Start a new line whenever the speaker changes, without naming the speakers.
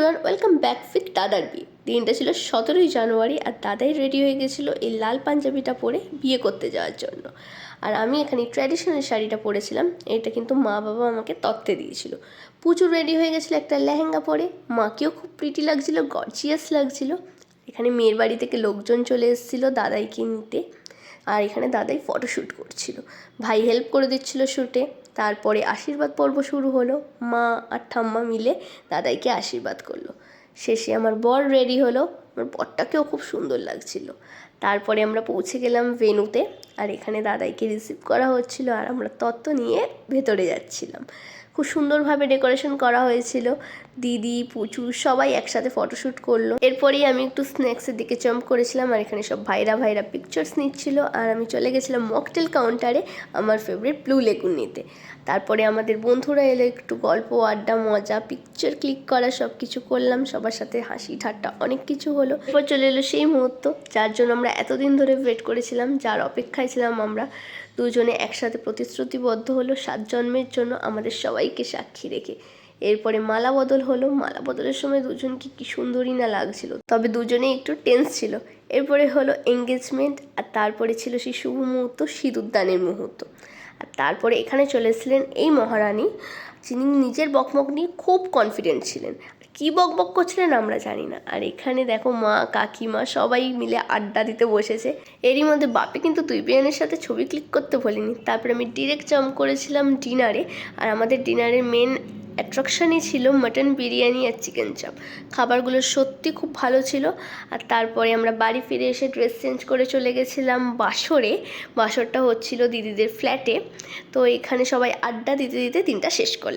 Everyone, welcome back with দাদার বিয়ে। দিনটা ছিল 17ই জানুয়ারি আর দাদাই রেডি হয়ে গেছিলো এই লাল পাঞ্জাবিটা পরে বিয়ে করতে যাওয়ার জন্য। আর আমি এখানে ট্র্যাডিশনাল শাড়িটা পরেছিলাম, এটা কিন্তু মা বাবা আমাকে তত্ত্বে দিয়েছিল। প্রচুর রেডি হয়ে গেছিলো একটা লেহেঙ্গা পরে, মাকেও খুব প্রিটি লাগছিলো, গর্জিয়াস লাগছিলো। এখানে মেয়ের বাড়ি থেকে লোকজন চলে এসেছিলো দাদাইকে নিতে, আর এখানে দাদাই ফটোশ্যুট করছিল, ভাই হেল্প করে দিচ্ছিল শ্যুটে। তারপরে আশীর্বাদ পর্ব শুরু হলো, মা আর ঠাম্মা মিলে দাদাইকে আশীর্বাদ করলো। শেষে আমার বর রেডি হলো, আমার বরটাকেও খুব সুন্দর লাগছিল। তারপরে আমরা পৌঁছে গেলাম ভেন্যুতে, আর এখানে দাদাইকে রিসিভ করা হচ্ছিল আর আমরা তত্ত্ব নিয়ে ভেতরে যাচ্ছিলাম। খুব সুন্দরভাবে ডেকোরেশন করা হয়েছিল, দিদি পুচু সবাই একসাথে ফটোশ্যুট করলো। এরপরেই আমি একটু স্ন্যাক্সের দিকে জাম্প করেছিলাম, আর এখানে সব ভাইরা পিকচার্স নিচ্ছিল, আর আমি চলে গেছিলাম মকটেল কাউন্টারে আমার ফেভারিট ব্লু লেগুন নিতে। তারপরে আমাদের বন্ধুরা এলো, একটু গল্প আড্ডা মজা পিকচার ক্লিক করা সব কিছু করলাম, সবার সাথে হাসি ঠাট্টা অনেক কিছু হলো। এরপর চলে এলো সেই মুহূর্ত যার জন্য আমরা এতদিন ধরে ওয়েট করেছিলাম, যার অপেক্ষায় ছিলাম আমরা। দুজনে একসাথে প্রতিশ্রুতিবদ্ধ হলো 7 জন্মের জন্য আমাদের সবাইকে সাক্ষী রেখে। এরপরে মালা বদল হলো, মালা বদলের সময় দুজনকে কি সুন্দরই না লাগছিল, তবে দুজনেই একটু টেন্স ছিল। এরপরে হলো এঙ্গেজমেন্ট, আর তারপরে ছিল সেই শুভ মুহূর্ত, সিঁদুরদানের মুহূর্ত। আর তারপরে এখানে চলে এসেছিলেন এই মহারানী, যিনি নিজের বকবক নিয়ে খুব কনফিডেন্ট ছিলেন। কী বকবক করছিলেন আমরা জানি না। আর এখানে দেখো মা কাকিমা সবাই মিলে আড্ডা দিতে বসেছে। এরই মধ্যে বাপি কিন্তু তুই বিয়ানের সাথে ছবি ক্লিক করতে বলিনি। তারপরে আমি ডিরেক্ট জাম্প করেছিলাম ডিনারে, আর আমাদের ডিনারের মেন অ্যাট্রাকশানই ছিল মাটন বিরিয়ানি আর চিকেন চাপ। খাবারগুলো সত্যি খুব ভালো ছিল। আর তারপরে আমরা বাড়ি ফিরে এসে ড্রেস চেঞ্জ করে চলে গেছিলাম বাসরে। বাসরটা হচ্ছিল দিদিদের ফ্ল্যাটে, তো এখানে সবাই আড্ডা দিতে দিতে দিনটা শেষ করলাম।